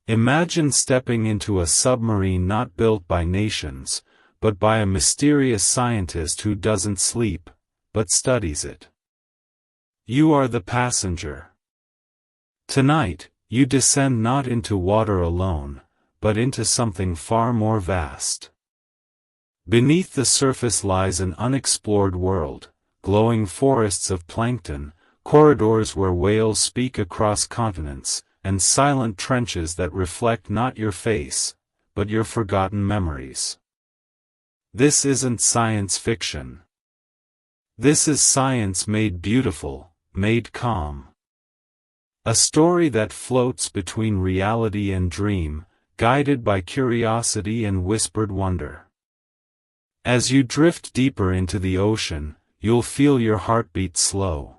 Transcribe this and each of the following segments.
Imagine stepping into a submarine not built by nations, but by a mysterious scientist who doesn't sleep, but studies it. You are the passenger. Tonight, you descend not into water alone, but into something far more vast. Beneath the surface lies an unexplored world, glowing forests of plankton, corridors where whales speak across continents, and silent trenches that reflect not your face, but your forgotten memories. This isn't science fiction. This is science made beautiful, made calm. A story that floats between reality and dream, guided by curiosity and whispered wonder. As you drift deeper into the ocean, you'll feel your heartbeat slow.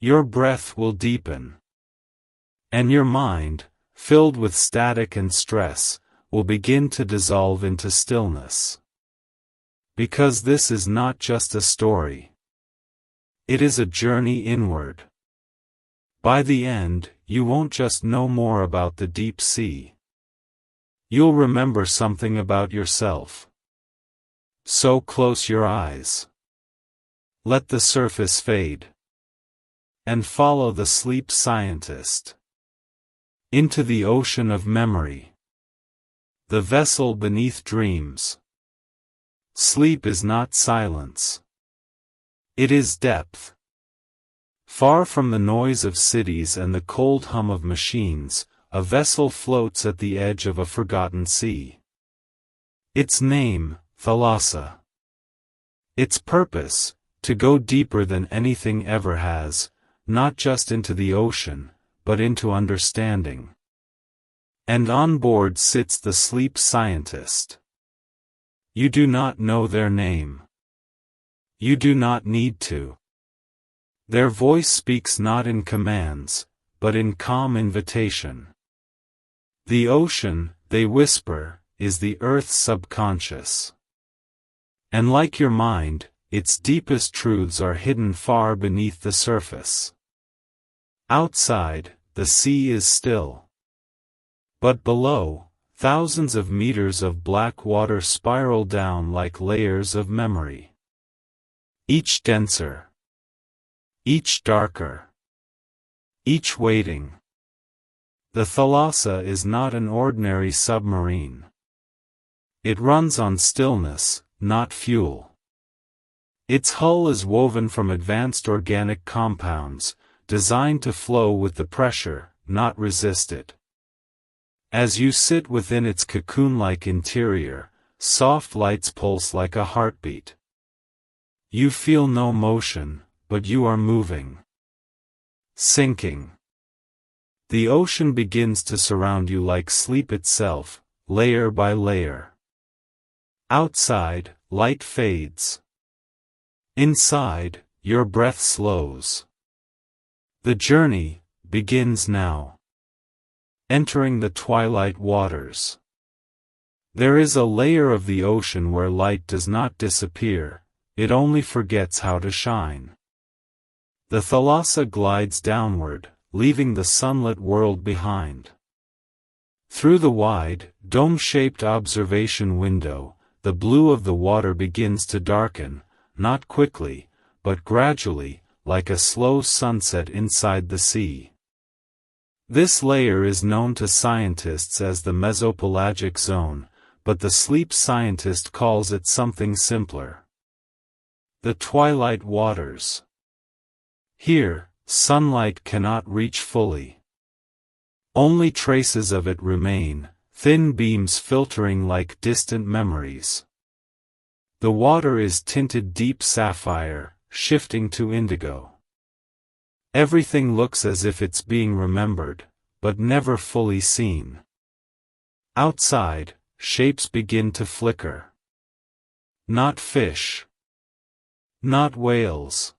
Your breath will deepen. And your mind, filled with static and stress, will begin to dissolve into stillness. Because this is not just a story. It is a journey inward. By the end, you won't just know more about the deep sea. You'll remember something about yourself. So close your eyes. Let the surface fade. And follow the sleep scientist. Into the ocean of memory. The vessel beneath dreams. Sleep is not silence. It is depth. Far from the noise of cities and the cold hum of machines, a vessel floats at the edge of a forgotten sea. Its name, Thalassa. Its purpose, to go deeper than anything ever has, not just into the ocean, but into understanding. And on board sits the sleep scientist. You do not know their name. You do not need to. Their voice speaks not in commands, but in calm invitation. The ocean, they whisper, is the Earth's subconscious. And like your mind, its deepest truths are hidden far beneath the surface. Outside, the sea is still. But below, thousands of meters of black water spiral down like layers of memory. Each denser. Each darker. Each waiting. The Thalassa is not an ordinary submarine. It runs on stillness, not fuel. Its hull is woven from advanced organic compounds, designed to flow with the pressure, not resist it. As you sit within its cocoon-like interior, soft lights pulse like a heartbeat. You feel no motion, but you are moving. Sinking. The ocean begins to surround you like sleep itself, layer by layer. Outside, light fades. Inside, your breath slows. The journey begins now. Entering the twilight waters. There is a layer of the ocean where light does not disappear, it only forgets how to shine. The Thalassa glides downward, leaving the sunlit world behind. Through the wide, dome-shaped observation window, the blue of the water begins to darken, not quickly, but gradually, like a slow sunset inside the sea. This layer is known to scientists as the mesopelagic zone, but the sleep scientist calls it something simpler. The twilight waters. Here, sunlight cannot reach fully. Only traces of it remain, thin beams filtering like distant memories. The water is tinted deep sapphire, shifting to indigo. Everything looks as if it's being remembered, but never fully seen. Outside, shapes begin to flicker. Not fish. Not whales.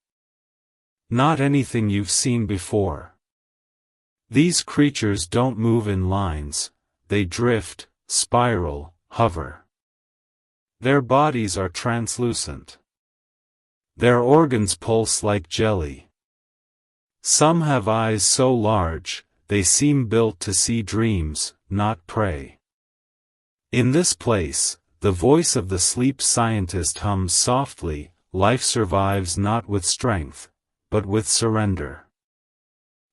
Not anything you've seen before. These creatures don't move in lines, they drift, spiral, hover. Their bodies are translucent. Their organs pulse like jelly. Some have eyes so large, they seem built to see dreams, not prey. In this place, the voice of the sleep scientist hums softly, life survives not with strength, but with surrender.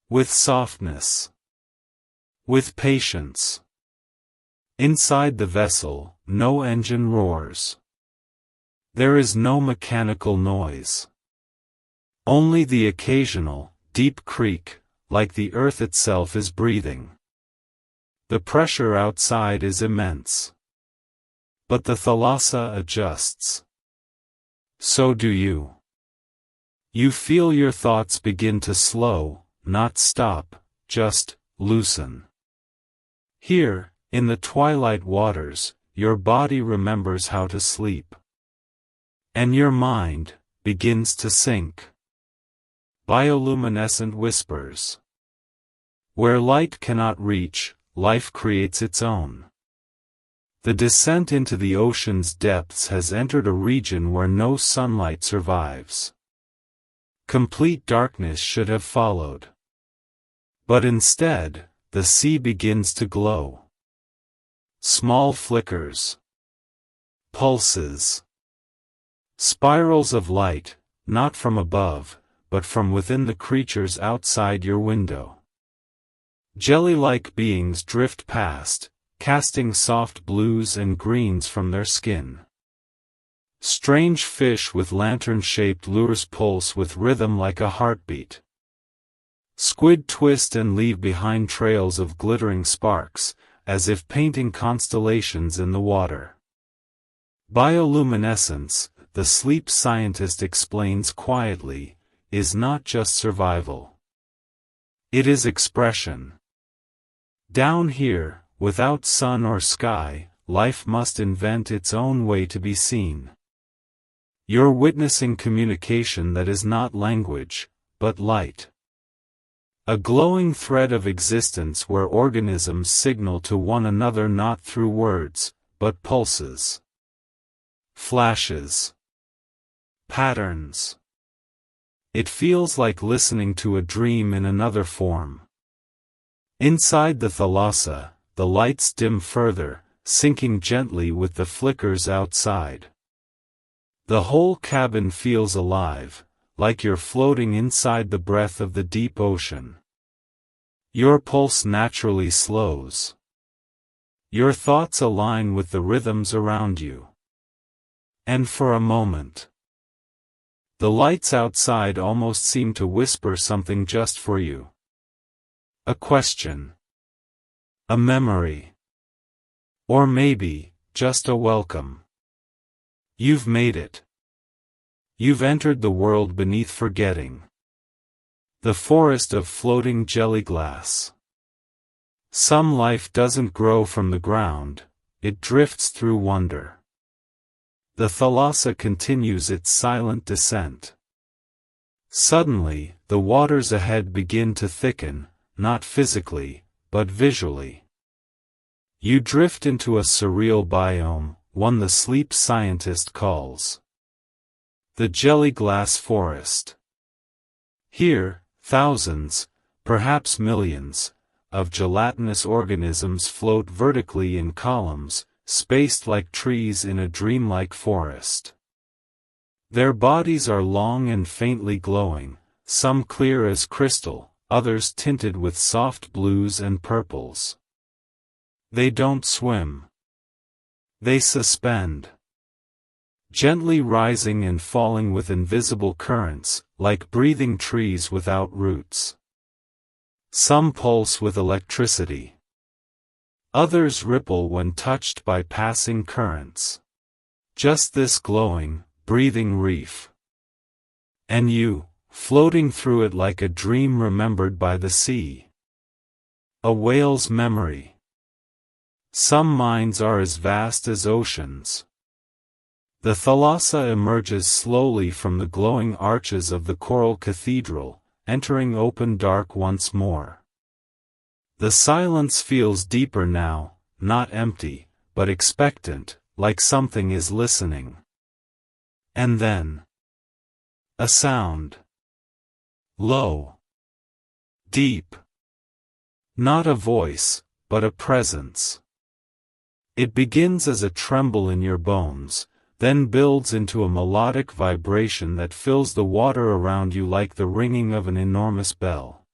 With softness. With patience. Inside the vessel, no engine roars. There is no mechanical noise. Only the occasional, deep creak, like the earth itself is breathing. The pressure outside is immense. But the thalassa adjusts. So do you. You feel your thoughts begin to slow, not stop, just loosen. Here, in the twilight waters, your body remembers how to sleep. And your mind begins to sink. Bioluminescent whispers. Where light cannot reach, life creates its own. The descent into the ocean's depths has entered a region where no sunlight survives. Complete darkness should have followed. But instead, the sea begins to glow. Small flickers. Pulses. Spirals of light, not from above, but from within the creatures outside your window. Jelly-like beings drift past, casting soft blues and greens from their skin. Strange fish with lantern-shaped lures pulse with rhythm like a heartbeat. Squid twist and leave behind trails of glittering sparks, as if painting constellations in the water. Bioluminescence, the sleep scientist explains quietly, is not just survival. It is expression. Down here, without sun or sky, life must invent its own way to be seen. You're witnessing communication that is not language, but light. A glowing thread of existence where organisms signal to one another not through words, but pulses. Flashes. Patterns. It feels like listening to a dream in another form. Inside the thalassa, the lights dim further, sinking gently with the flickers outside. The whole cabin feels alive, like you're floating inside the breath of the deep ocean. Your pulse naturally slows. Your thoughts align with the rhythms around you. And for a moment, the lights outside almost seem to whisper something just for you. A question. A memory. Or maybe, just a welcome. You've made it. You've entered the world beneath forgetting. The forest of floating jelly glass. Some life doesn't grow from the ground, it drifts through wonder. The thalassa continues its silent descent. Suddenly, the waters ahead begin to thicken, not physically, but visually. You drift into a surreal biome, one the sleep scientist calls the jelly glass forest. Here, thousands, perhaps millions, of gelatinous organisms float vertically in columns, spaced like trees in a dreamlike forest. Their bodies are long and faintly glowing, some clear as crystal, others tinted with soft blues and purples. They don't swim. They suspend. Gently rising and falling with invisible currents, like breathing trees without roots. Some pulse with electricity. Others ripple when touched by passing currents. Just this glowing, breathing reef. And you, floating through it like a dream remembered by the sea. A whale's memory. Some minds are as vast as oceans. The thalassa emerges slowly from the glowing arches of the coral cathedral, entering open dark once more. The silence feels deeper now, not empty, but expectant, like something is listening. And then, a sound. Low. Deep. Not a voice, but a presence. It begins as a tremble in your bones, then builds into a melodic vibration that fills the water around you like the ringing of an enormous bell.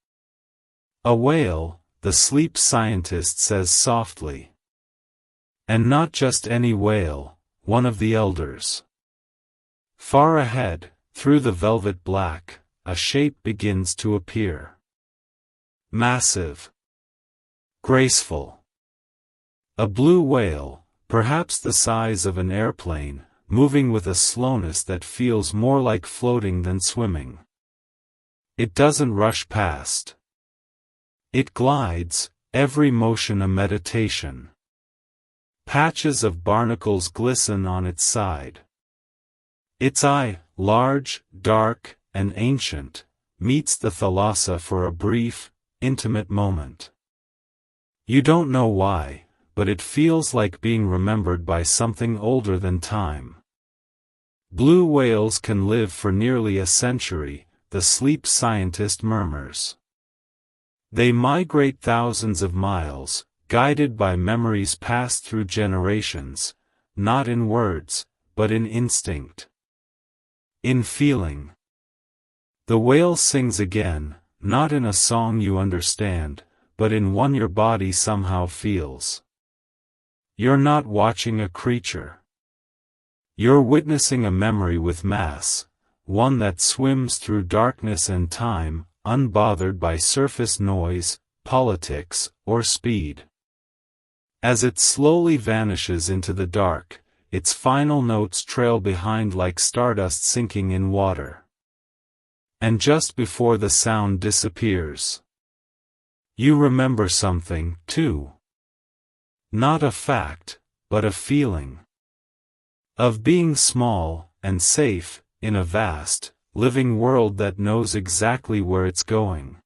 A whale, the sleep scientist says softly. And not just any whale, one of the elders. Far ahead, through the velvet black, a shape begins to appear. Massive. Graceful. A blue whale, perhaps the size of an airplane, moving with a slowness that feels more like floating than swimming. It doesn't rush past. It glides, every motion a meditation. Patches of barnacles glisten on its side. Its eye, large, dark, and ancient, meets the thalassa for a brief, intimate moment. You don't know why, but it feels like being remembered by something older than time. Blue whales can live for nearly a century, the sleep scientist murmurs. They migrate thousands of miles, guided by memories passed through generations, not in words, but in instinct. In feeling. The whale sings again, not in a song you understand, but in one your body somehow feels. You're not watching a creature. You're witnessing a memory with mass, one that swims through darkness and time, unbothered by surface noise, politics, or speed. As it slowly vanishes into the dark, its final notes trail behind like stardust sinking in water. And just before the sound disappears, you remember something, too. Not a fact, but a feeling. Of being small, and safe, in a vast, living world that knows exactly where it's going.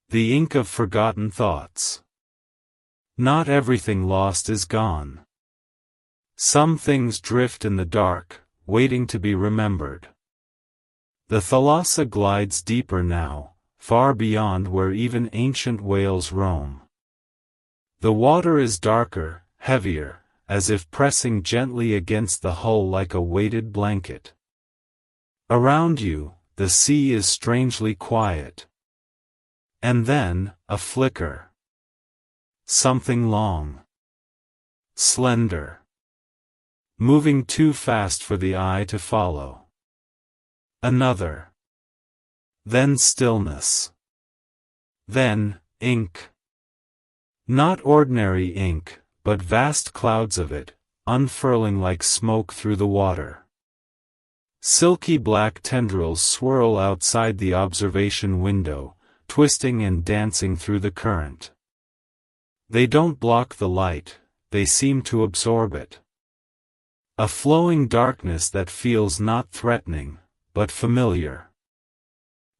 The ink of forgotten thoughts. Not everything lost is gone. Some things drift in the dark, waiting to be remembered. The thalassa glides deeper now, far beyond where even ancient whales roam. The water is darker, heavier, as if pressing gently against the hull like a weighted blanket. Around you, the sea is strangely quiet. And then, a flicker. Something long. Slender. Moving too fast for the eye to follow. Another. Then stillness. Then, ink. Not ordinary ink, but vast clouds of it, unfurling like smoke through the water. Silky black tendrils swirl outside the observation window, twisting and dancing through the current. They don't block the light, they seem to absorb it. A flowing darkness that feels not threatening, but familiar.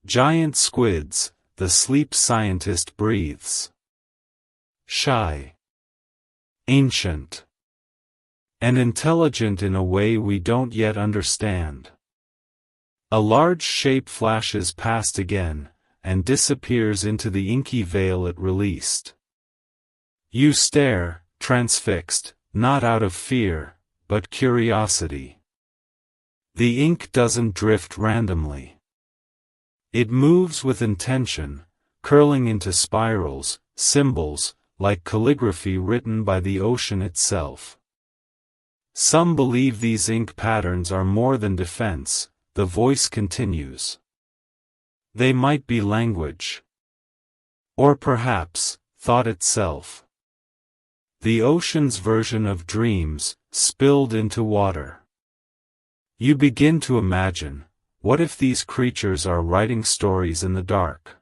Giant squids, the sleep scientist breathes. Shy. Ancient. And intelligent in a way we don't yet understand. A large shape flashes past again, and disappears into the inky veil it released. You stare, transfixed, not out of fear, but curiosity. The ink doesn't drift randomly. It moves with intention, curling into spirals, symbols, like calligraphy written by the ocean itself. Some believe these ink patterns are more than defense, the voice continues. They might be language. Or perhaps, thought itself. The ocean's version of dreams, spilled into water. You begin to imagine, what if these creatures are writing stories in the dark?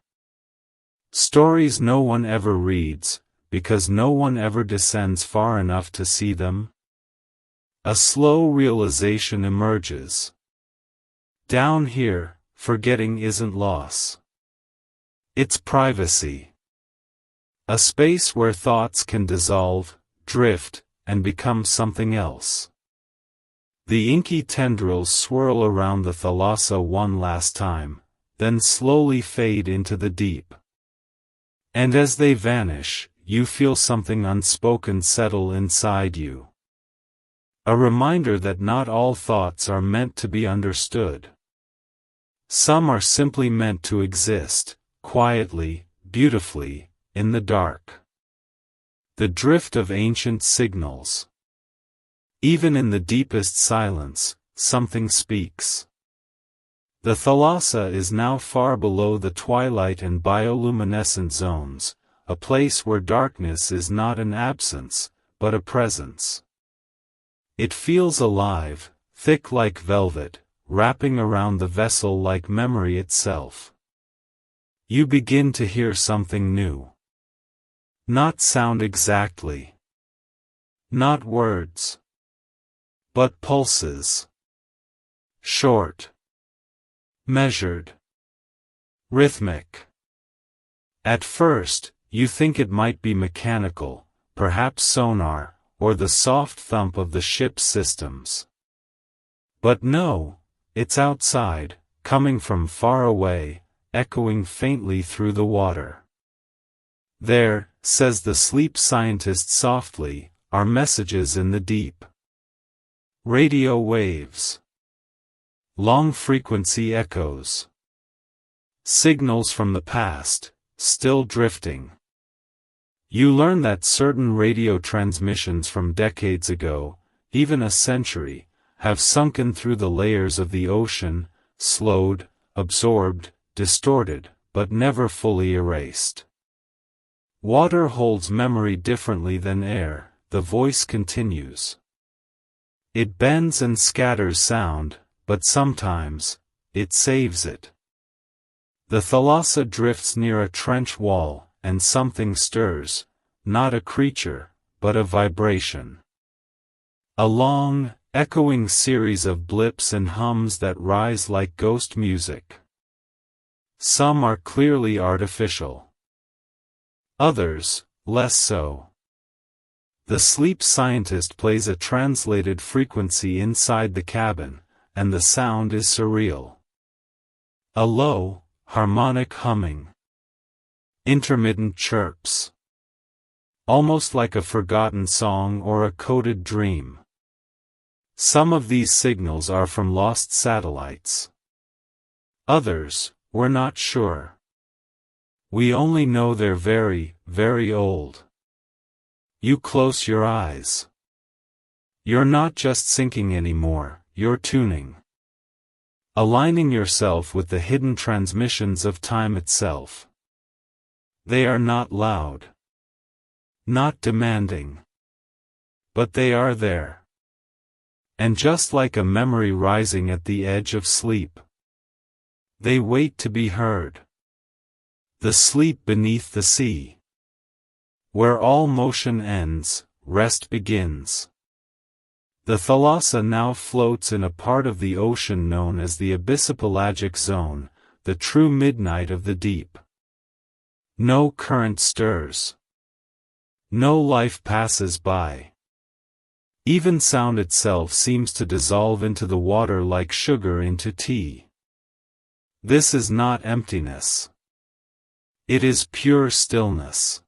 Stories no one ever reads, because no one ever descends far enough to see them? A slow realization emerges. Down here, forgetting isn't loss. It's privacy. A space where thoughts can dissolve, drift, and become something else. The inky tendrils swirl around the thalassa one last time, then slowly fade into the deep. And as they vanish, you feel something unspoken settle inside you. A reminder that not all thoughts are meant to be understood. Some are simply meant to exist, quietly, beautifully, in the dark. The drift of ancient signals. Even in the deepest silence, something speaks. The thalassa is now far below the twilight and bioluminescent zones, a place where darkness is not an absence, but a presence. It feels alive, thick like velvet, wrapping around the vessel like memory itself. You begin to hear something new. Not sound exactly. Not words. But pulses. Short. Measured. Rhythmic. At first, you think it might be mechanical, perhaps sonar, or the soft thump of the ship's systems. But no, it's outside, coming from far away, echoing faintly through the water. There, says the sleep scientist softly, are messages in the deep. Radio waves. Long-frequency echoes. Signals from the past, still drifting. You learn that certain radio transmissions from decades ago, even a century, have sunken through the layers of the ocean, slowed, absorbed, distorted, but never fully erased. Water holds memory differently than air, the voice continues. It bends and scatters sound, but sometimes, it saves it. The thalassa drifts near a trench wall, and something stirs, not a creature, but a vibration. A long, echoing series of blips and hums that rise like ghost music. Some are clearly artificial. Others, less so. The sleep scientist plays a translated frequency inside the cabin, and the sound is surreal. A low, harmonic humming. Intermittent chirps. Almost like a forgotten song or a coded dream. Some of these signals are from lost satellites. Others, we're not sure. We only know they're very, very old. You close your eyes. You're not just syncing anymore, you're tuning. Aligning yourself with the hidden transmissions of time itself. They are not loud. Not demanding. But they are there. And just like a memory rising at the edge of sleep, they wait to be heard. The sleep beneath the sea. Where all motion ends, rest begins. The thalassa now floats in a part of the ocean known as the abyssopelagic zone, the true midnight of the deep. No current stirs. No life passes by. Even sound itself seems to dissolve into the water like sugar into tea. This is not emptiness. It is pure stillness.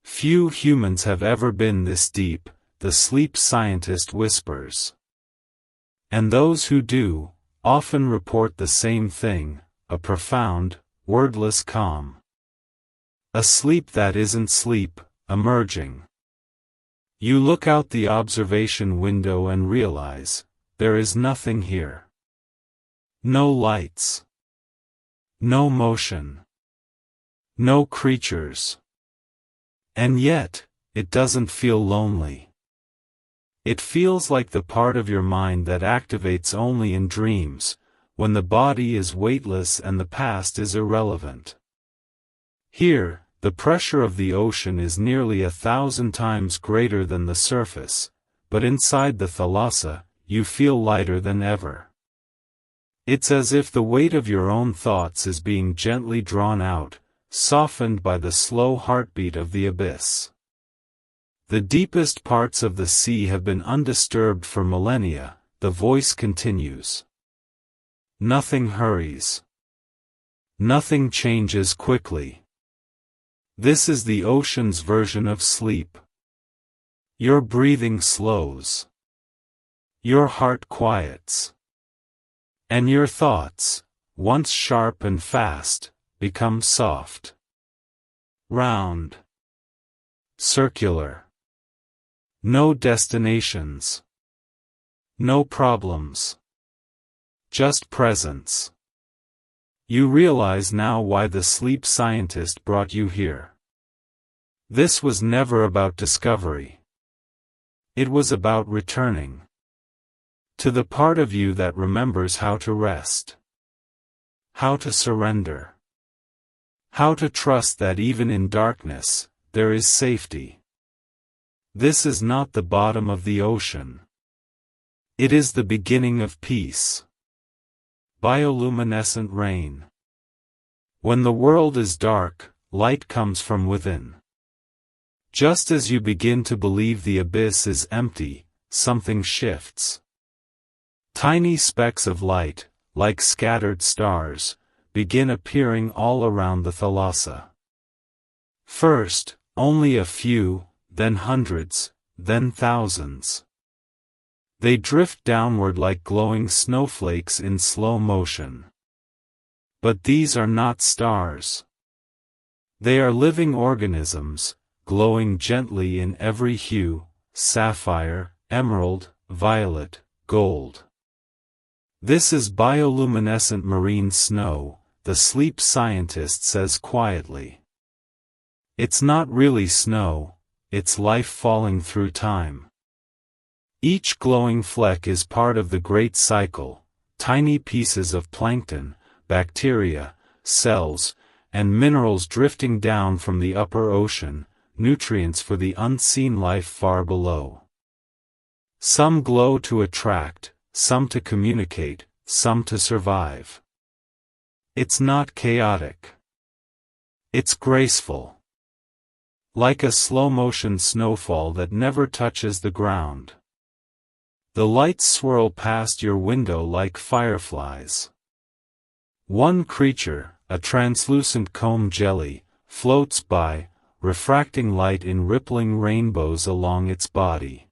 Few humans have ever been this deep, the sleep scientist whispers. And those who do, often report the same thing, a profound, wordless calm. A sleep that isn't sleep, emerging. You look out the observation window and realize, there is nothing here. No lights. No motion. No creatures. And yet, it doesn't feel lonely. It feels like the part of your mind that activates only in dreams, when the body is weightless and the past is irrelevant. Here, the pressure of the ocean is nearly 1,000 times greater than the surface, but inside the thalassa, you feel lighter than ever. It's as if the weight of your own thoughts is being gently drawn out, softened by the slow heartbeat of the abyss. The deepest parts of the sea have been undisturbed for millennia, the voice continues. Nothing hurries. Nothing changes quickly. This is the ocean's version of sleep. Your breathing slows. Your heart quiets. And your thoughts, once sharp and fast, become soft. Round. Circular. No destinations. No problems. Just presence. You realize now why the sleep scientist brought you here. This was never about discovery. It was about returning to the part of you that remembers how to rest, how to surrender, how to trust that even in darkness, there is safety. This is not the bottom of the ocean. It is the beginning of peace. Bioluminescent rain. When the world is dark, light comes from within. Just as you begin to believe the abyss is empty, something shifts. Tiny specks of light, like scattered stars, begin appearing all around the thalassa. First, only a few, then hundreds, then thousands. They drift downward like glowing snowflakes in slow motion. But these are not stars. They are living organisms, glowing gently in every hue: sapphire, emerald, violet, gold. This is bioluminescent marine snow, the sleep scientist says quietly. It's not really snow, it's life falling through time. Each glowing fleck is part of the great cycle: tiny pieces of plankton, bacteria, cells, and minerals drifting down from the upper ocean, nutrients for the unseen life far below. Some glow to attract, some to communicate, some to survive. It's not chaotic. It's graceful. Like a slow-motion snowfall that never touches the ground. The lights swirl past your window like fireflies. One creature, a translucent comb jelly, floats by, refracting light in rippling rainbows along its body.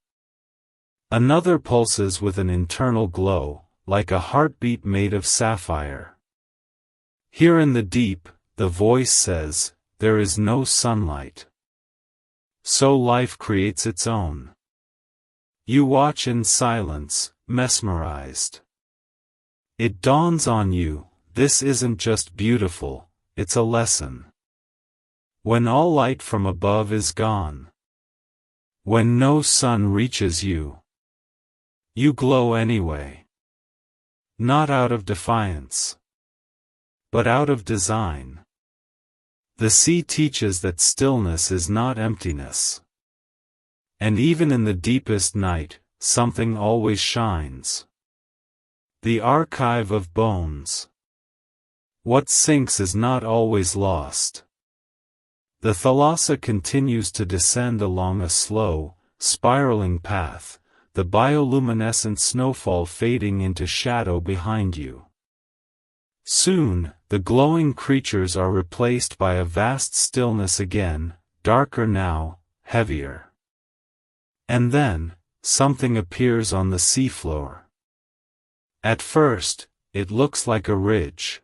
Another pulses with an internal glow, like a heartbeat made of sapphire. Here in the deep, the voice says, there is no sunlight. So life creates its own. You watch in silence, mesmerized. It dawns on you, this isn't just beautiful, it's a lesson. When all light from above is gone. When no sun reaches you. You glow anyway. Not out of defiance. But out of design. The sea teaches that stillness is not emptiness. And even in the deepest night, something always shines. The archive of bones. What sinks is not always lost. The thalassa continues to descend along a slow, spiraling path, the bioluminescent snowfall fading into shadow behind you. Soon, the glowing creatures are replaced by a vast stillness again, darker now, heavier. And then, something appears on the seafloor. At first, it looks like a ridge.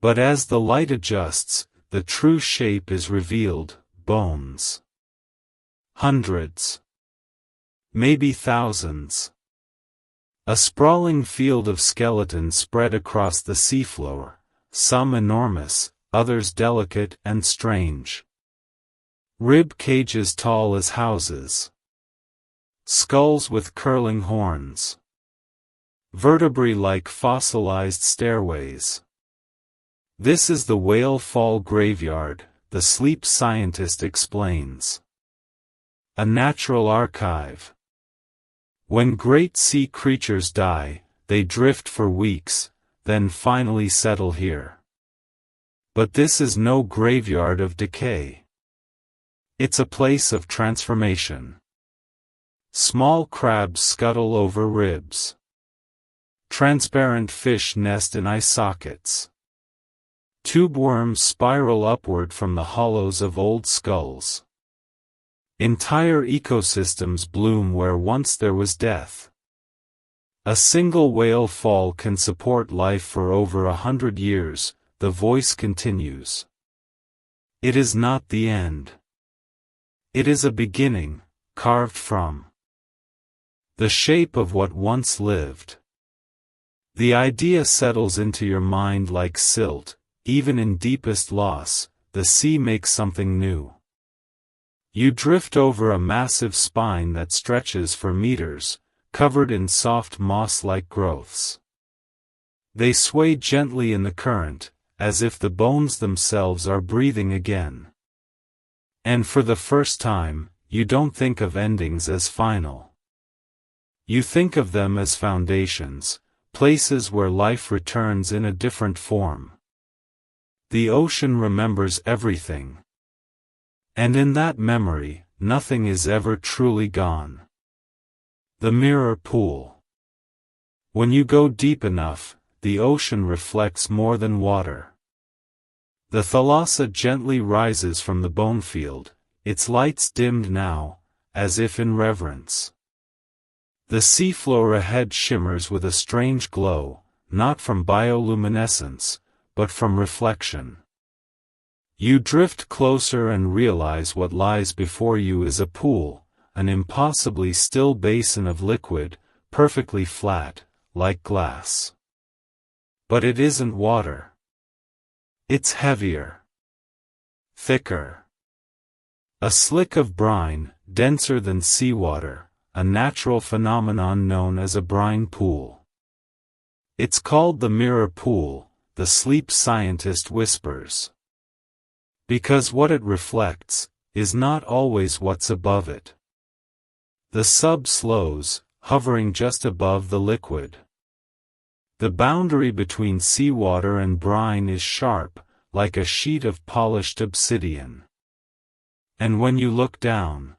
But as the light adjusts, the true shape is revealed: bones. Hundreds. Maybe thousands. A sprawling field of skeletons spread across the seafloor, some enormous, others delicate and strange. Rib cages tall as houses. Skulls with curling horns. Vertebrae like fossilized stairways. This is the Whale Fall Graveyard, the sleep scientist explains. A natural archive. When great sea creatures die, they drift for weeks, then finally settle here. But this is no graveyard of decay. It's a place of transformation. Small crabs scuttle over ribs. Transparent fish nest in eye sockets. Tube worms spiral upward from the hollows of old skulls. Entire ecosystems bloom where once there was death. A single whale fall can support life for over 100 years, the voice continues. It is not the end. It is a beginning, carved from the shape of what once lived. The idea settles into your mind like silt, even in deepest loss, the sea makes something new. You drift over a massive spine that stretches for meters, covered in soft moss-like growths. They sway gently in the current, as if the bones themselves are breathing again. And for the first time, you don't think of endings as final. You think of them as foundations, places where life returns in a different form. The ocean remembers everything. And in that memory, nothing is ever truly gone. The mirror pool. When you go deep enough, the ocean reflects more than water. The thalassa gently rises from the bone field, its lights dimmed now, as if in reverence. The seafloor ahead shimmers with a strange glow, not from bioluminescence, but from reflection. You drift closer and realize what lies before you is a pool, an impossibly still basin of liquid, perfectly flat, like glass. But it isn't water. It's heavier. Thicker. A slick of brine, denser than seawater, a natural phenomenon known as a brine pool. It's called the mirror pool, the sleep scientist whispers. Because what it reflects is not always what's above it. The sub slows, hovering just above the liquid. The boundary between seawater and brine is sharp, like a sheet of polished obsidian. And when you look down,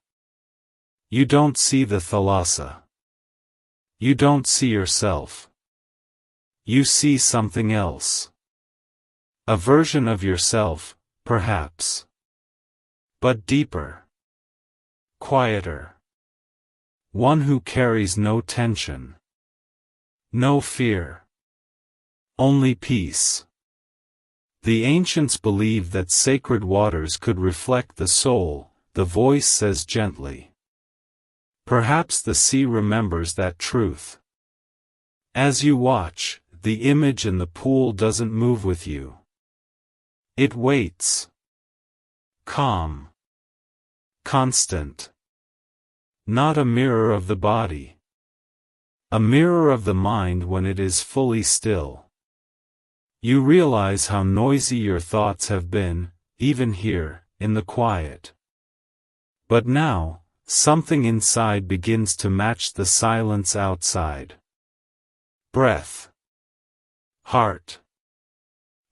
you don't see the thalassa. You don't see yourself. You see something else. A version of yourself, perhaps. But deeper. Quieter. One who carries no tension. No fear. Only peace. The ancients believed that sacred waters could reflect the soul, the voice says gently. Perhaps the sea remembers that truth. As you watch, the image in the pool doesn't move with you. It waits. Calm. Constant. Not a mirror of the body. A mirror of the mind when it is fully still. You realize how noisy your thoughts have been, even here, in the quiet. But now, something inside begins to match the silence outside. Breath. Heart.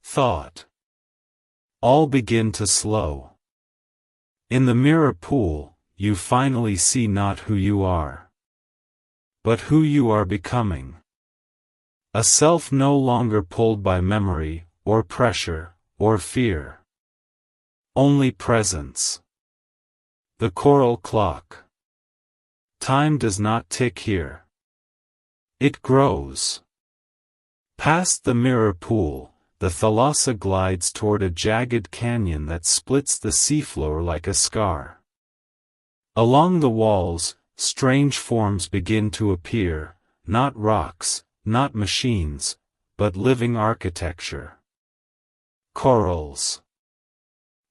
Thought. All begin to slow. In the mirror pool, you finally see not who you are, but who you are becoming. A self no longer pulled by memory, or pressure, or fear. Only presence. The coral clock. Time does not tick here. It grows. Past the mirror pool, the thalassa glides toward a jagged canyon that splits the seafloor like a scar. Along the walls, strange forms begin to appear, not rocks, not machines, but living architecture. Corals.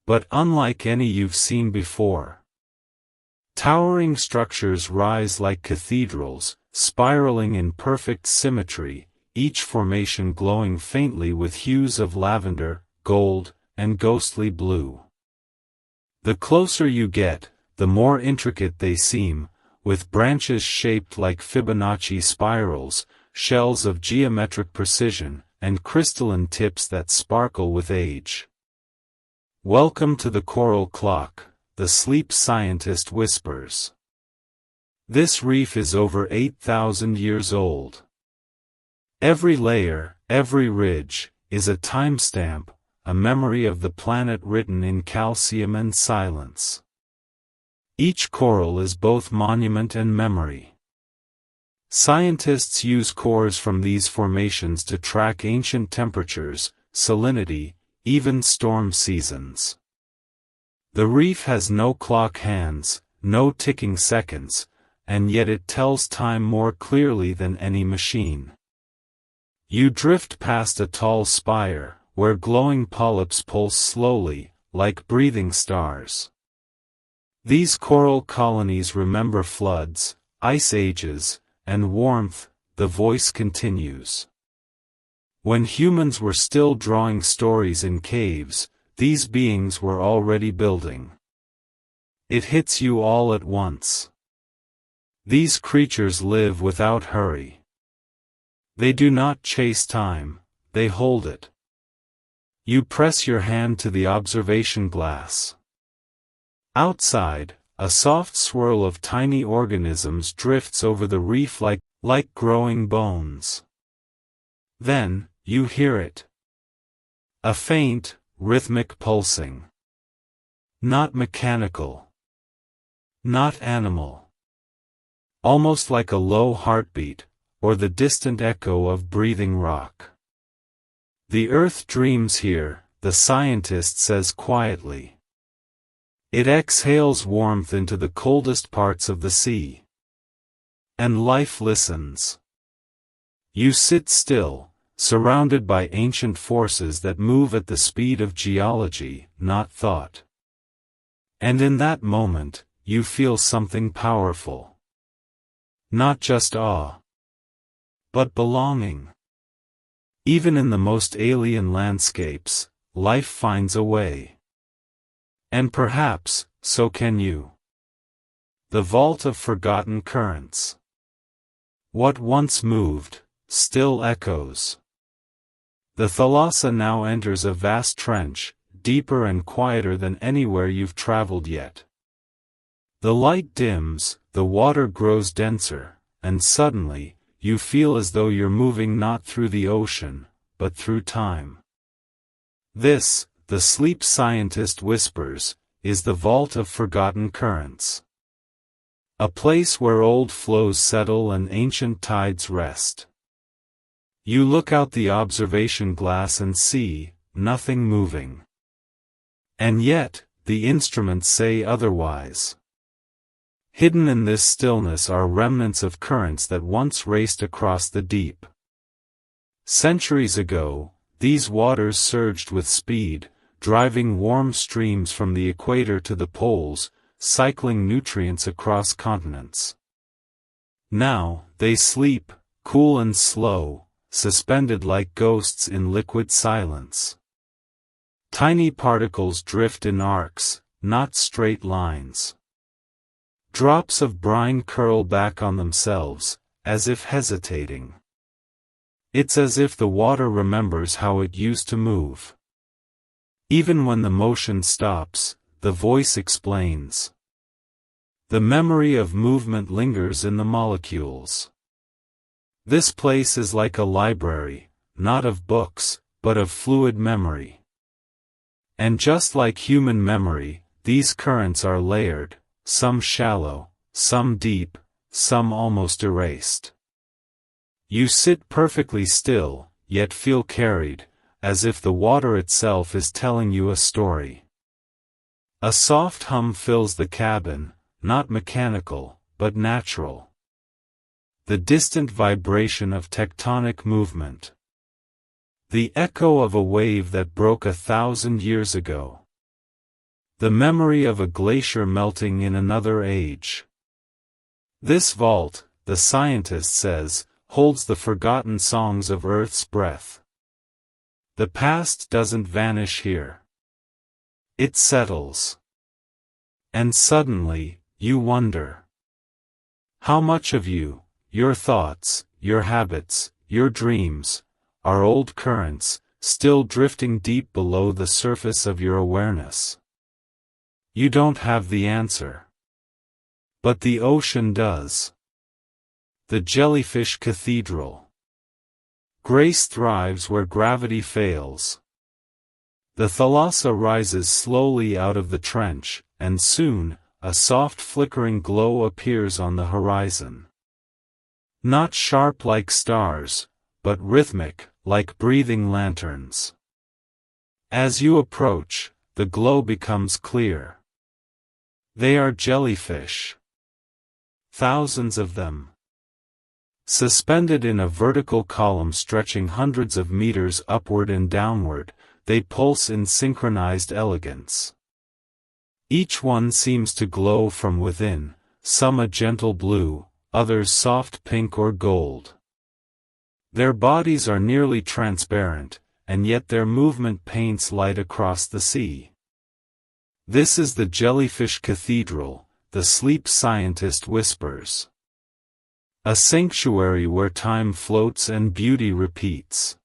But unlike any you've seen before. Towering structures rise like cathedrals, spiraling in perfect symmetry, each formation glowing faintly with hues of lavender, gold, and ghostly blue. The closer you get, the more intricate they seem, with branches shaped like Fibonacci spirals, shells of geometric precision, and crystalline tips that sparkle with age. Welcome to the coral clock, the sleep scientist whispers. This reef is over 8,000 years old. Every layer, every ridge, is a timestamp, a memory of the planet written in calcium and silence. Each coral is both monument and memory. Scientists use cores from these formations to track ancient temperatures, salinity, even storm seasons. The reef has no clock hands, no ticking seconds, and yet it tells time more clearly than any machine. You drift past a tall spire, where glowing polyps pulse slowly, like breathing stars. These coral colonies remember floods, ice ages, and warmth. The voice continues. When humans were still drawing stories in caves, these beings were already building. It hits you all at once. These creatures live without hurry. They do not chase time, they hold it. You press your hand to the observation glass. Outside, a soft swirl of tiny organisms drifts over the reef like growing bones. Then, you hear it. A faint, rhythmic pulsing. Not mechanical. Not animal. Almost like a low heartbeat, or the distant echo of breathing rock. The earth dreams here, the scientist says quietly. It exhales warmth into the coldest parts of the sea. And life listens. You sit still, surrounded by ancient forces that move at the speed of geology, not thought. And in that moment, you feel something powerful. Not just awe, but belonging. Even in the most alien landscapes, life finds a way. And perhaps, so can you. The vault of forgotten currents. What once moved, still echoes. The thalassa now enters a vast trench, deeper and quieter than anywhere you've traveled yet. The light dims, the water grows denser, and suddenly, you feel as though you're moving not through the ocean, but through time. This, the sleep scientist whispers, is the vault of forgotten currents. A place where old flows settle and ancient tides rest. You look out the observation glass and see, nothing moving. And yet, the instruments say otherwise. Hidden in this stillness are remnants of currents that once raced across the deep. Centuries ago, these waters surged with speed, driving warm streams from the equator to the poles, cycling nutrients across continents. Now, they sleep, cool and slow, suspended like ghosts in liquid silence. Tiny particles drift in arcs, not straight lines. Drops of brine curl back on themselves, as if hesitating. It's as if the water remembers how it used to move. Even when the motion stops, the voice explains. The memory of movement lingers in the molecules. This place is like a library, not of books, but of fluid memory. And just like human memory, these currents are layered, some shallow, some deep, some almost erased. You sit perfectly still, yet feel carried, as if the water itself is telling you a story. A soft hum fills the cabin, not mechanical, but natural. The distant vibration of tectonic movement. The echo of a wave that broke 1,000 years ago. The memory of a glacier melting in another age. This vault, the scientist says, holds the forgotten songs of Earth's breath. The past doesn't vanish here. It settles. And suddenly, you wonder. How much of you, your thoughts, your habits, your dreams, are old currents, still drifting deep below the surface of your awareness? You don't have the answer. But the ocean does. The jellyfish cathedral. Grace thrives where gravity fails. The thalassa rises slowly out of the trench, and soon, a soft flickering glow appears on the horizon. Not sharp like stars, but rhythmic, like breathing lanterns. As you approach, the glow becomes clear. They are jellyfish. Thousands of them. Suspended in a vertical column stretching hundreds of meters upward and downward, they pulse in synchronized elegance. Each one seems to glow from within, some a gentle blue, others soft pink or gold. Their bodies are nearly transparent, and yet their movement paints light across the sea. This is the jellyfish cathedral, the sleep scientist whispers. A sanctuary where time floats and beauty repeats.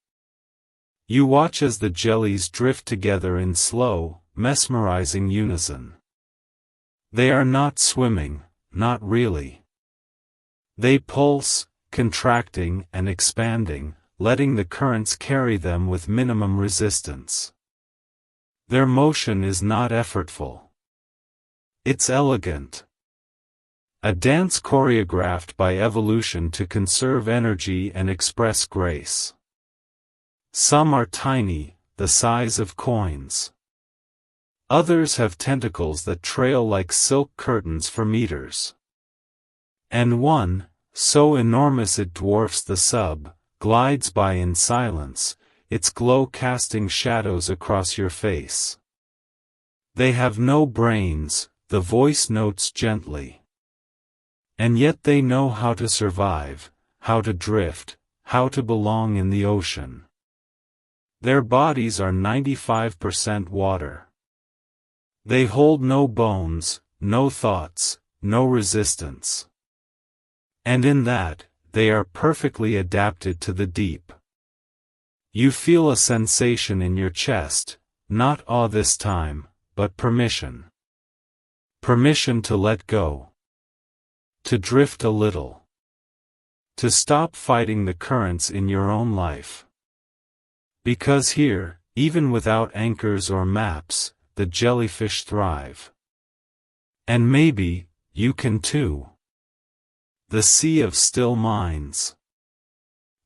You watch as the jellies drift together in slow, mesmerizing unison. They are not swimming, not really. They pulse, contracting and expanding, letting the currents carry them with minimum resistance. Their motion is not effortful. It's elegant. A dance choreographed by evolution to conserve energy and express grace. Some are tiny, the size of coins. Others have tentacles that trail like silk curtains for meters. And one, so enormous it dwarfs the sub, glides by in silence, its glow casting shadows across your face. They have no brains, the voice notes gently. And yet they know how to survive, how to drift, how to belong in the ocean. Their bodies are 95% water. They hold no bones, no thoughts, no resistance. And in that, they are perfectly adapted to the deep. You feel a sensation in your chest, not awe this time, but permission. Permission to let go. To drift a little. To stop fighting the currents in your own life. Because here, even without anchors or maps, the jellyfish thrive. And maybe, you can too. The sea of still minds.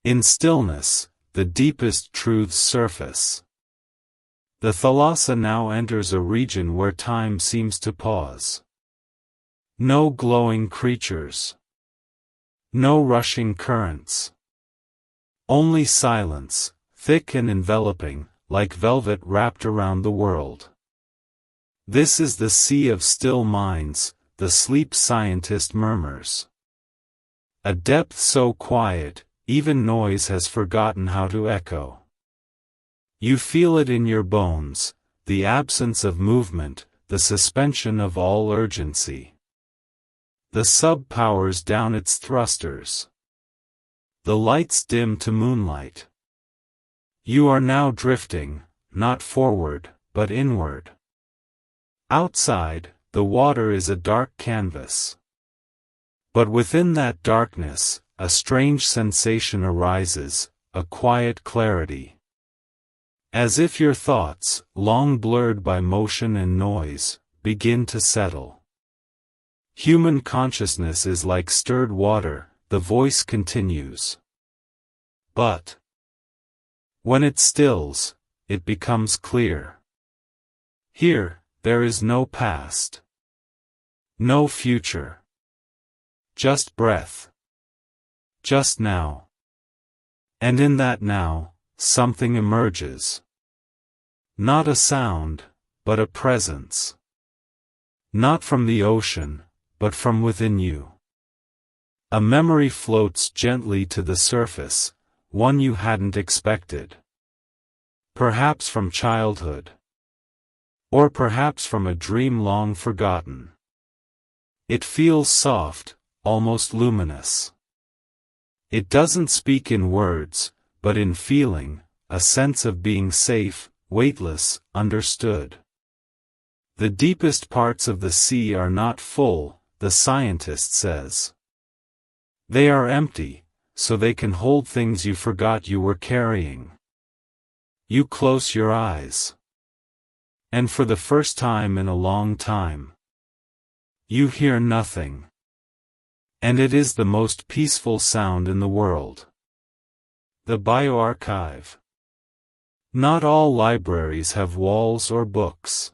In stillness, the deepest truths surface. The thalassa now enters a region where time seems to pause. No glowing creatures. No rushing currents. Only silence, thick and enveloping, like velvet wrapped around the world. This is the sea of still minds, the sleep scientist murmurs. A depth so quiet, even noise has forgotten how to echo. You feel it in your bones, the absence of movement, the suspension of all urgency. The sub powers down its thrusters. The lights dim to moonlight. You are now drifting, not forward, but inward. Outside, the water is a dark canvas. But within that darkness, a strange sensation arises, a quiet clarity. As if your thoughts, long blurred by motion and noise, begin to settle. Human consciousness is like stirred water, the voice continues. But when it stills, it becomes clear. Here, there is no past. No future. Just breath. Just now. And in that now, something emerges. Not a sound, but a presence. Not from the ocean, but from within you. A memory floats gently to the surface, one you hadn't expected. Perhaps from childhood. Or perhaps from a dream long forgotten. It feels soft, almost luminous. It doesn't speak in words, but in feeling, a sense of being safe, weightless, understood. The deepest parts of the sea are not full, the scientist says. They are empty, so they can hold things you forgot you were carrying. You close your eyes. And for the first time in a long time, you hear nothing. And it is the most peaceful sound in the world. The bioarchive. Not all libraries have walls or books.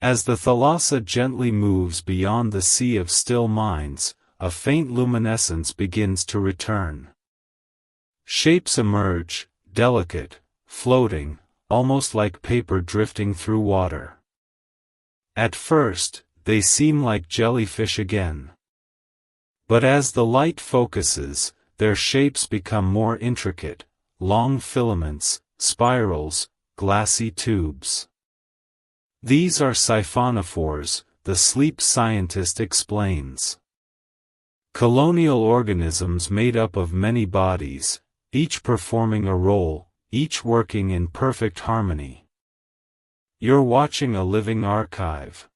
As the thalassa gently moves beyond the sea of still minds, a faint luminescence begins to return. Shapes emerge, delicate, floating, almost like paper drifting through water. At first, they seem like jellyfish again. But as the light focuses, their shapes become more intricate, long filaments, spirals, glassy tubes. These are siphonophores, the sleep scientist explains. Colonial organisms made up of many bodies, each performing a role, each working in perfect harmony. You're watching a living archive.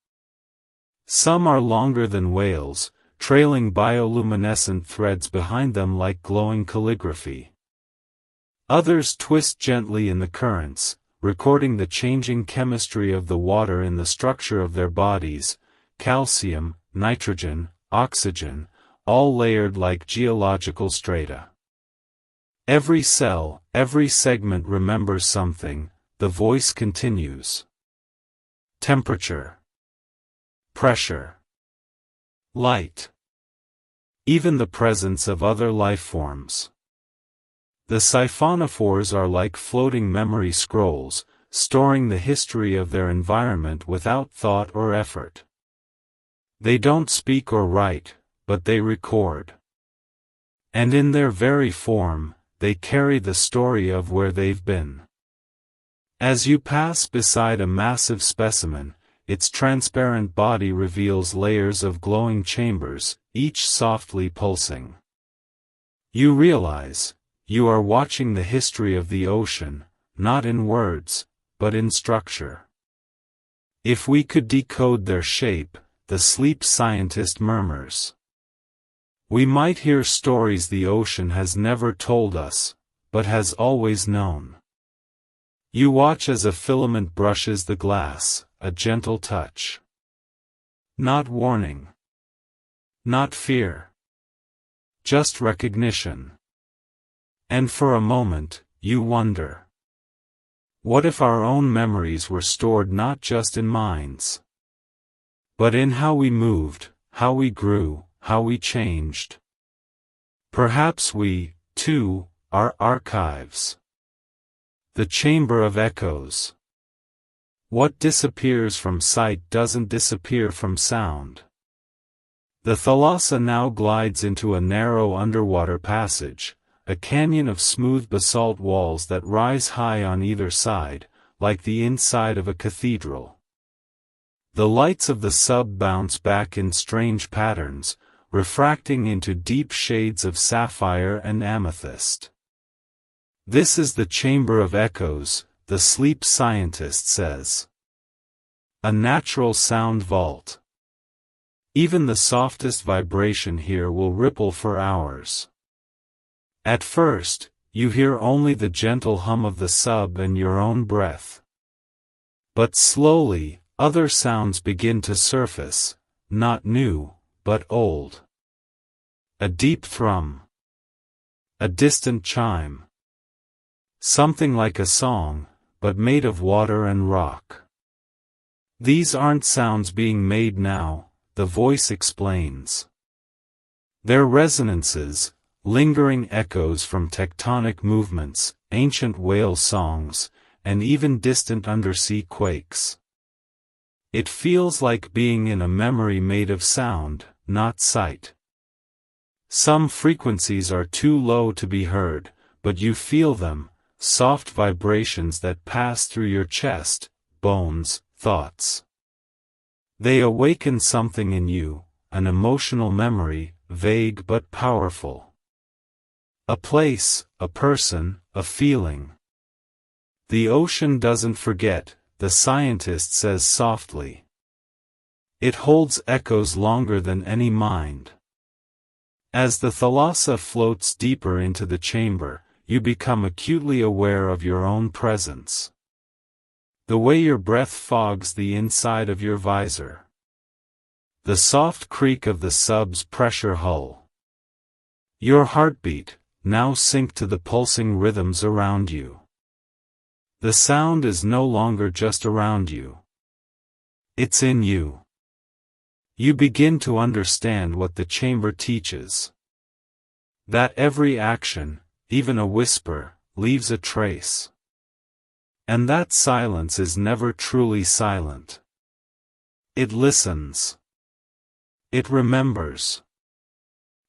Some are longer than whales, trailing bioluminescent threads behind them like glowing calligraphy. Others twist gently in the currents, recording the changing chemistry of the water in the structure of their bodies, calcium, nitrogen, oxygen, all layered like geological strata. Every cell, every segment remembers something, the voice continues. Temperature. Pressure. Light. Even the presence of other life forms. The siphonophores are like floating memory scrolls, storing the history of their environment without thought or effort. They don't speak or write, but they record. And in their very form, they carry the story of where they've been. As you pass beside a massive specimen, its transparent body reveals layers of glowing chambers, each softly pulsing. You realize, you are watching the history of the ocean, not in words, but in structure. If we could decode their shape, the sleep scientist murmurs, we might hear stories the ocean has never told us, but has always known. You watch as a filament brushes the glass, a gentle touch. Not warning. Not fear. Just recognition. And for a moment, you wonder. What if our own memories were stored not just in minds, but in how we moved, how we grew, how we changed? Perhaps we, too, are archives. The chamber of echoes. What disappears from sight doesn't disappear from sound. The thalassa now glides into a narrow underwater passage, a canyon of smooth basalt walls that rise high on either side, like the inside of a cathedral. The lights of the sub bounce back in strange patterns, refracting into deep shades of sapphire and amethyst. This is the chamber of echoes, the sleep scientist says. A natural sound vault. Even the softest vibration here will ripple for hours. At first, you hear only the gentle hum of the sub and your own breath. But slowly, other sounds begin to surface, not new, but old. A deep thrum. A distant chime. Something like a song, but made of water and rock. These aren't sounds being made now, the voice explains. They're resonances, lingering echoes from tectonic movements, ancient whale songs, and even distant undersea quakes. It feels like being in a memory made of sound, not sight. Some frequencies are too low to be heard, but you feel them, soft vibrations that pass through your chest, bones, thoughts. They awaken something in you, an emotional memory, vague but powerful. A place, a person, a feeling. The ocean doesn't forget, the scientist says softly. It holds echoes longer than any mind. As the thalassa floats deeper into the chamber, you become acutely aware of your own presence. The way your breath fogs the inside of your visor. The soft creak of the sub's pressure hull. Your heartbeat, now sync to the pulsing rhythms around you. The sound is no longer just around you. It's in you. You begin to understand what the chamber teaches. That every action, even a whisper, leaves a trace. And that silence is never truly silent. It listens. It remembers.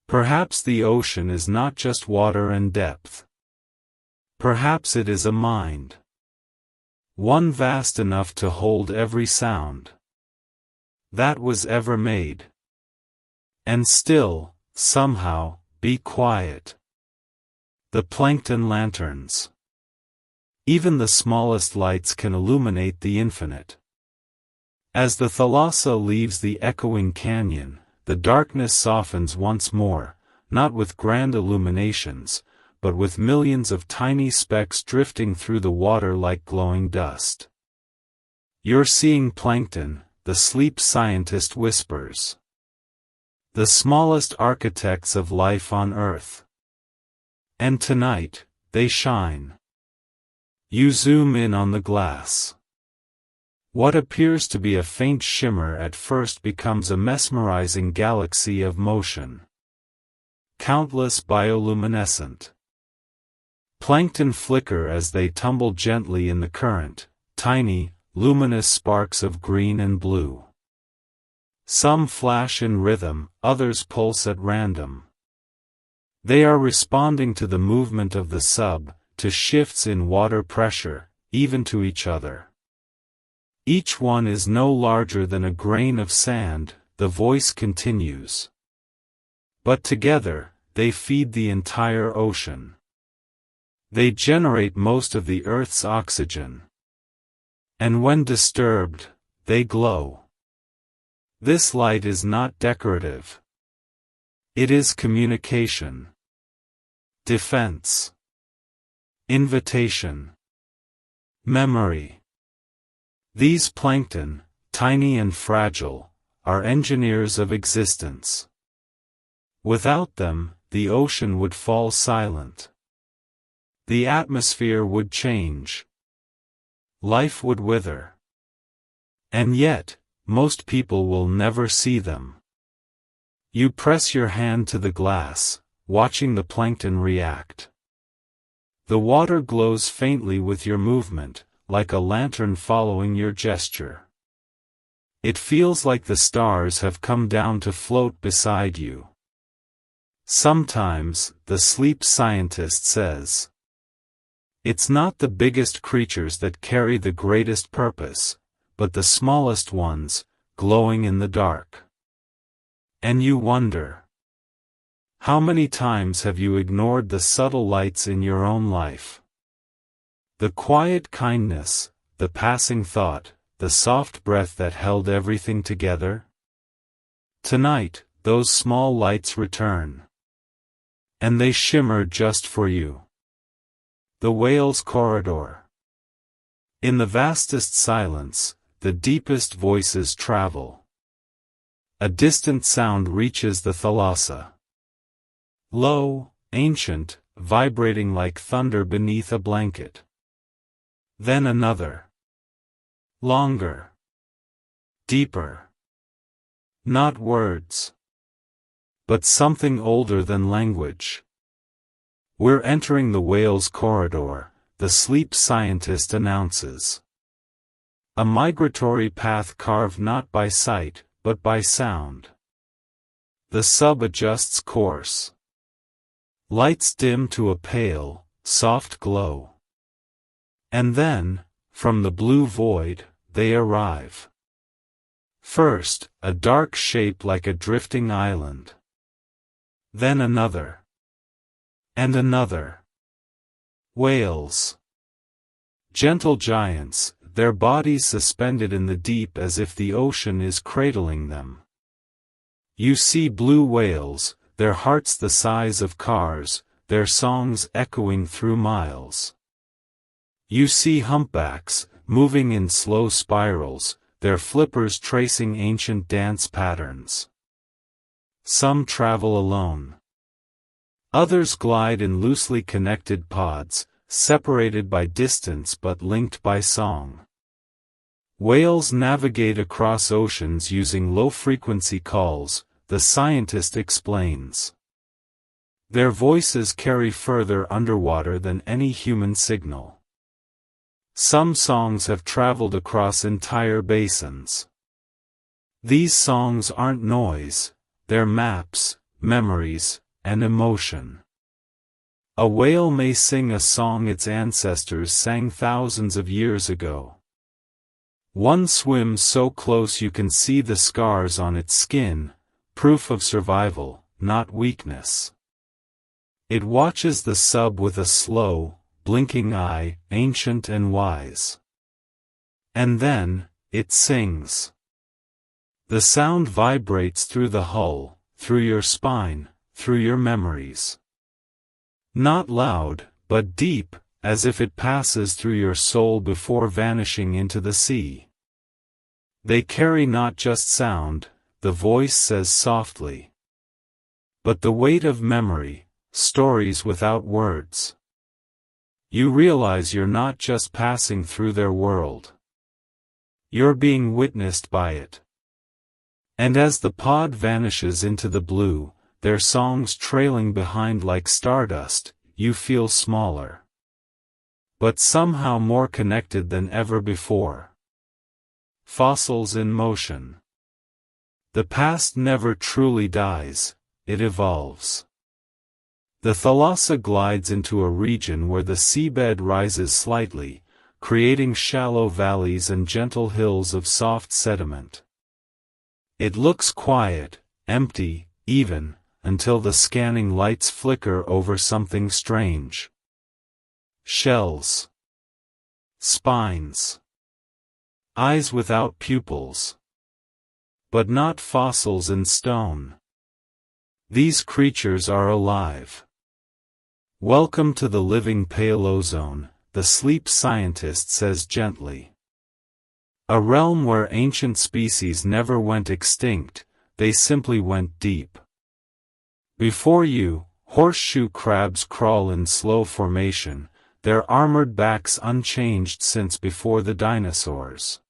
Perhaps the ocean is not just water and depth. Perhaps it is a mind. One vast enough to hold every sound that was ever made. And still, somehow, be quiet. The plankton lanterns. Even the smallest lights can illuminate the infinite. As the thalassa leaves the echoing canyon, the darkness softens once more, not with grand illuminations, but with millions of tiny specks drifting through the water like glowing dust. You're seeing plankton, the sleep scientist whispers. The smallest architects of life on Earth. And tonight, they shine. You zoom in on the glass. What appears to be a faint shimmer at first becomes a mesmerizing galaxy of motion. Countless bioluminescent plankton flicker as they tumble gently in the current, tiny, luminous sparks of green and blue. Some flash in rhythm, others pulse at random. They are responding to the movement of the sub, to shifts in water pressure, even to each other. Each one is no larger than a grain of sand, the voice continues. But together, they feed the entire ocean. They generate most of the Earth's oxygen. And when disturbed, they glow. This light is not decorative. It is communication. Defense. Invitation. Memory. These plankton, tiny and fragile, are engineers of existence. Without them, the ocean would fall silent. The atmosphere would change. Life would wither. And yet, most people will never see them. You press your hand to the glass, watching the plankton react. The water glows faintly with your movement, like a lantern following your gesture. It feels like the stars have come down to float beside you. Sometimes, the sleep scientist says, it's not the biggest creatures that carry the greatest purpose, but the smallest ones, glowing in the dark. And you wonder, how many times have you ignored the subtle lights in your own life? The quiet kindness, the passing thought, the soft breath that held everything together? Tonight, those small lights return. And they shimmer just for you. The whale's corridor. In the vastest silence, the deepest voices travel. A distant sound reaches the thalassa. Low, ancient, vibrating like thunder beneath a blanket. Then another. Longer. Deeper. Not words. But something older than language. We're entering the whale's corridor, the sleep scientist announces. A migratory path carved not by sight, but by sound. The sub adjusts course. Lights dim to a pale, soft glow. And then, from the blue void, they arrive. First, a dark shape like a drifting island. Then another. And another. Whales. Gentle giants, their bodies suspended in the deep as if the ocean is cradling them. You see blue whales, their hearts the size of cars, their songs echoing through miles. You see humpbacks, moving in slow spirals, their flippers tracing ancient dance patterns. Some travel alone. Others glide in loosely connected pods, separated by distance but linked by song. Whales navigate across oceans using low-frequency calls, the scientist explains. Their voices carry further underwater than any human signal. Some songs have traveled across entire basins. These songs aren't noise, they're maps, memories, and emotion. A whale may sing a song its ancestors sang thousands of years ago. One swims so close you can see the scars on its skin, proof of survival, not weakness. It watches the sub with a slow, blinking eye, ancient and wise. And then, it sings. The sound vibrates through the hull, through your spine, through your memories. Not loud, but deep, as if it passes through your soul before vanishing into the sea. They carry not just sound, the voice says softly, but the weight of memory, stories without words. You realize you're not just passing through their world. You're being witnessed by it. And as the pod vanishes into the blue, their songs trailing behind like stardust, you feel smaller. But somehow more connected than ever before. Fossils in motion. The past never truly dies, it evolves. The thalassa glides into a region where the seabed rises slightly, creating shallow valleys and gentle hills of soft sediment. It looks quiet, empty, even, until the scanning lights flicker over something strange. Shells. Spines. Eyes without pupils. But not fossils in stone. These creatures are alive. Welcome to the living Paleozone, the sleep scientist says gently. A realm where ancient species never went extinct, they simply went deep. Before you, horseshoe crabs crawl in slow formation, their armored backs unchanged since before the dinosaurs.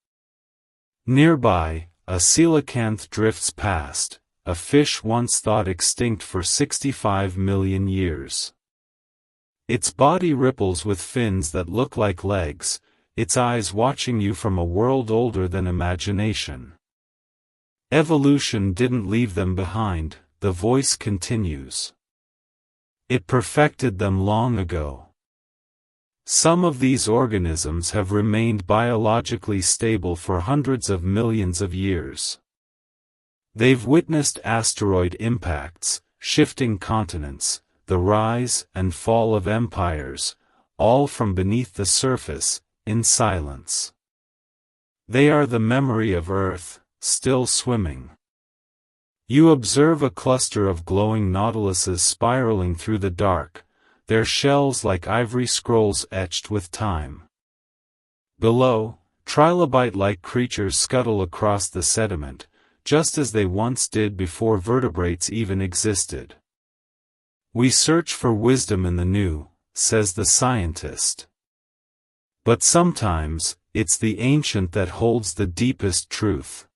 Nearby, a coelacanth drifts past, a fish once thought extinct for 65 million years. Its body ripples with fins that look like legs, its eyes watching you from a world older than imagination. Evolution didn't leave them behind, the voice continues. It perfected them long ago. Some of these organisms have remained biologically stable for hundreds of millions of years. They've witnessed asteroid impacts, shifting continents, the rise and fall of empires, all from beneath the surface, in silence. They are the memory of Earth, still swimming. You observe a cluster of glowing nautiluses spiraling through the dark, their shells like ivory scrolls etched with time. Below, trilobite-like creatures scuttle across the sediment, just as they once did before vertebrates even existed. We search for wisdom in the new, says the scientist. But sometimes, it's the ancient that holds the deepest truth.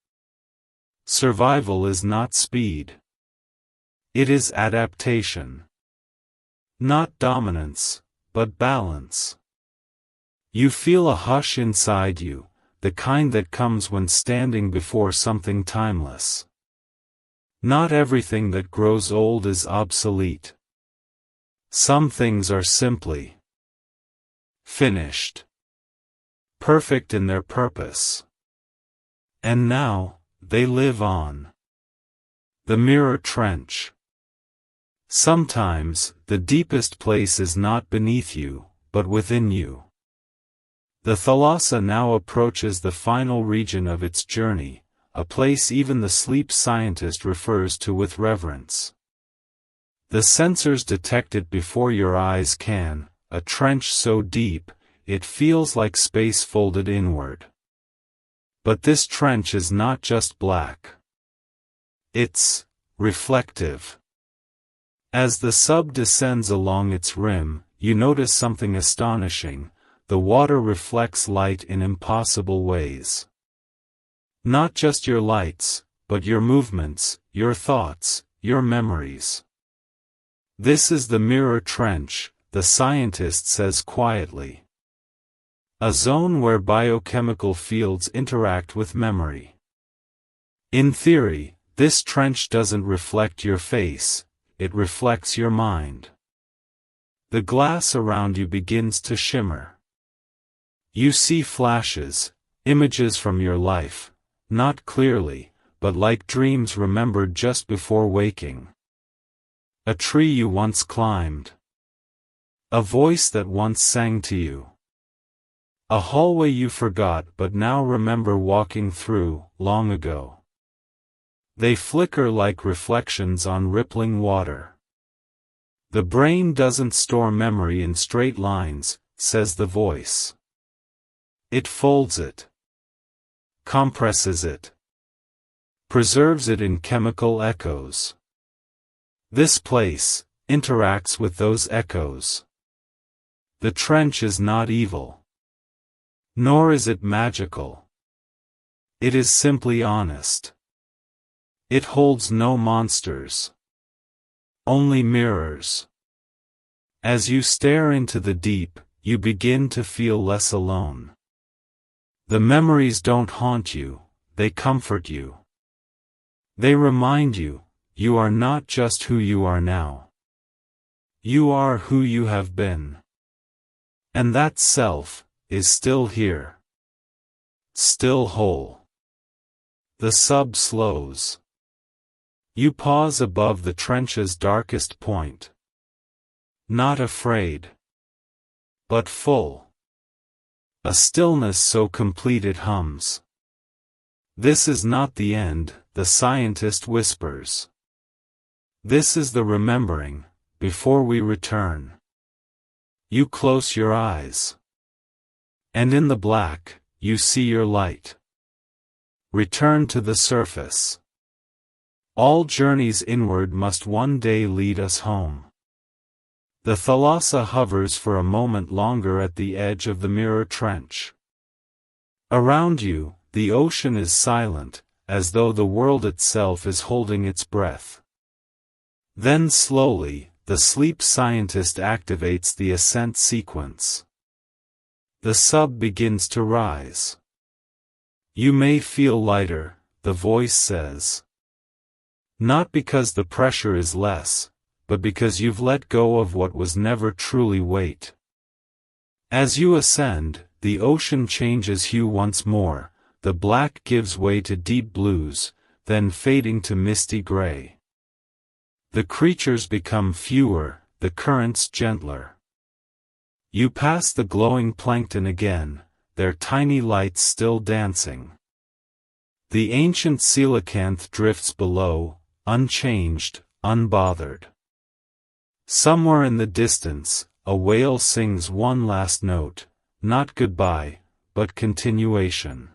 Survival is not speed. It is adaptation. Not dominance, but balance. You feel a hush inside you, the kind that comes when standing before something timeless. Not everything that grows old is obsolete. Some things are simply finished. Perfect in their purpose. And now, they live on. The mirror trench. Sometimes, the deepest place is not beneath you, but within you. The thalassa now approaches the final region of its journey, a place even the sleep scientist refers to with reverence. The sensors detect it before your eyes can, a trench so deep, it feels like space folded inward. But this trench is not just black. It's reflective. As the sub descends along its rim, you notice something astonishing: the water reflects light in impossible ways. Not just your lights, but your movements, your thoughts, your memories. This is the mirror trench, the scientist says quietly. A zone where biochemical fields interact with memory. In theory, this trench doesn't reflect your face, it reflects your mind. The glass around you begins to shimmer. You see flashes, images from your life, not clearly, but like dreams remembered just before waking. A tree you once climbed. A voice that once sang to you. A hallway you forgot but now remember walking through, long ago. They flicker like reflections on rippling water. The brain doesn't store memory in straight lines, says the voice. It folds it. Compresses it. Preserves it in chemical echoes. This place interacts with those echoes. The trench is not evil. Nor is it magical. It is simply honest. It holds no monsters. Only mirrors. As you stare into the deep, you begin to feel less alone. The memories don't haunt you, they comfort you. They remind you, you are not just who you are now. You are who you have been. And that self is still here. Still whole. The sub slows. You pause above the trench's darkest point. Not afraid. But full. A stillness so complete it hums. This is not the end, the scientist whispers. This is the remembering, before we return. You close your eyes. And in the black, you see your light. Return to the surface. All journeys inward must one day lead us home. The thalassa hovers for a moment longer at the edge of the mirror trench. Around you, the ocean is silent, as though the world itself is holding its breath. Then slowly, the sleep scientist activates the ascent sequence. The sub begins to rise. You may feel lighter, the voice says. Not because the pressure is less, but because you've let go of what was never truly weight. As you ascend, the ocean changes hue once more, the black gives way to deep blues, then fading to misty gray. The creatures become fewer, the currents gentler. You pass the glowing plankton again, their tiny lights still dancing. The ancient coelacanth drifts below, unchanged, unbothered. Somewhere in the distance, a whale sings one last note, not goodbye, but continuation.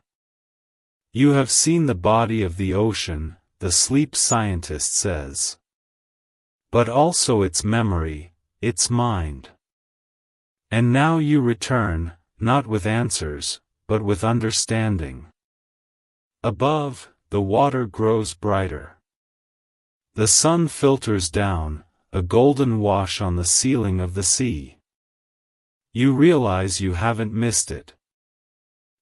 You have seen the body of the ocean, the sleep scientist says. But also its memory, its mind. And now you return, not with answers, but with understanding. Above, the water grows brighter. The sun filters down, a golden wash on the ceiling of the sea. You realize you haven't missed it.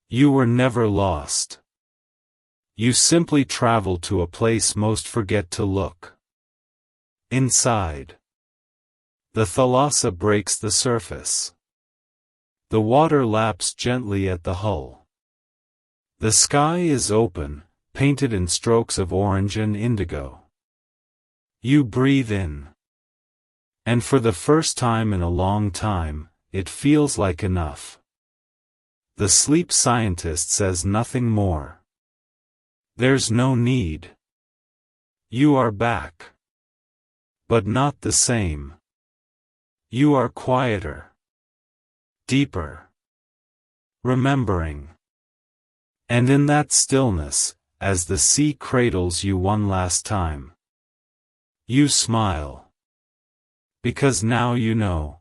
You were never lost. You simply travel to a place most forget to look. Inside. The thalassa breaks the surface. The water laps gently at the hull. The sky is open, painted in strokes of orange and indigo. You breathe in. And for the first time in a long time, it feels like enough. The sleep scientist says nothing more. There's no need. You are back. But not the same. You are quieter. Deeper. remembering. And in that stillness, as the sea cradles you one last time, you smile. Because now you know.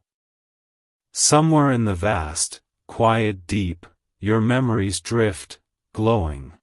Somewhere in the vast, quiet deep, your memories drift, glowing.